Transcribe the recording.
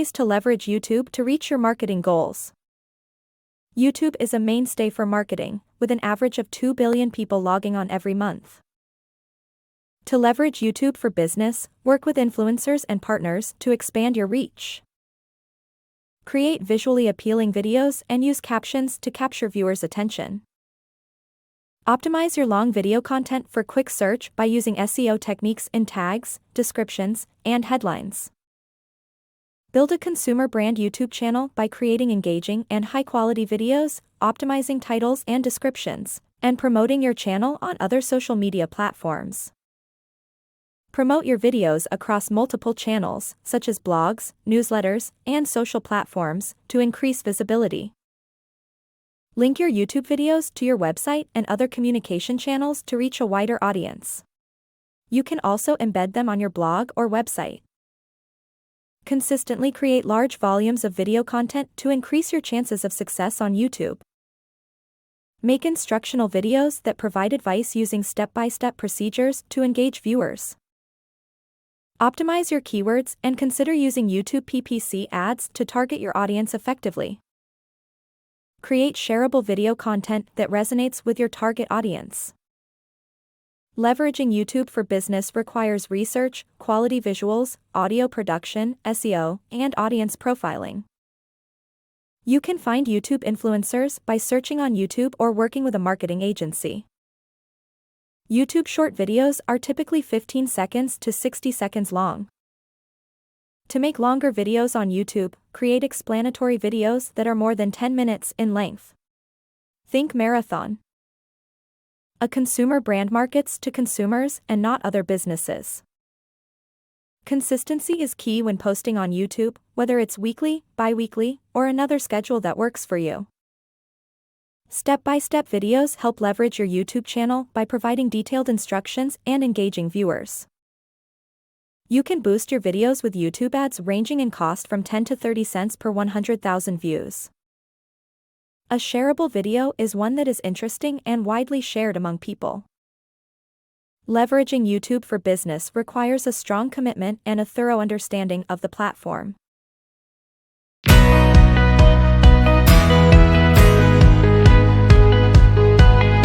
ways to leverage YouTube to reach your marketing goals. YouTube is a mainstay for marketing, with an average of 2 billion people logging on every month. To leverage YouTube for business, work with influencers and partners to expand your reach. Create visually appealing videos and use captions to capture viewers' attention. Optimize your long video content for quick search by using SEO techniques in tags, descriptions, and headlines. Build a consumer brand YouTube channel by creating engaging and high-quality videos, optimizing titles and descriptions, and promoting your channel on other social media platforms. Promote your videos across multiple channels, such as blogs, newsletters, and social platforms, to increase visibility. Link your YouTube videos to your website and other communication channels to reach a wider audience. You can also embed them on your blog or website. Consistently create large volumes of video content to increase your chances of success on YouTube. Make instructional videos that provide advice using step-by-step procedures to engage viewers. Optimize your keywords and consider using YouTube PPC ads to target your audience effectively. Create shareable video content that resonates with your target audience. Leveraging YouTube for business requires research, quality visuals, audio production, SEO, and audience profiling. You can find YouTube influencers by searching on YouTube or working with a marketing agency. YouTube short videos are typically 15 seconds to 60 seconds long. To make longer videos on YouTube, create explanatory videos that are more than 10 minutes in length. Think marathon. A consumer brand markets to consumers and not other businesses. Consistency is key when posting on YouTube, whether it's weekly, bi-weekly, or another schedule that works for you. Step-by-step videos help leverage your YouTube channel by providing detailed instructions and engaging viewers. You can boost your videos with YouTube ads ranging in cost from 10 to 30 cents per 100,000 views. A shareable video is one that is interesting and widely shared among people. Leveraging YouTube for business requires a strong commitment and a thorough understanding of the platform.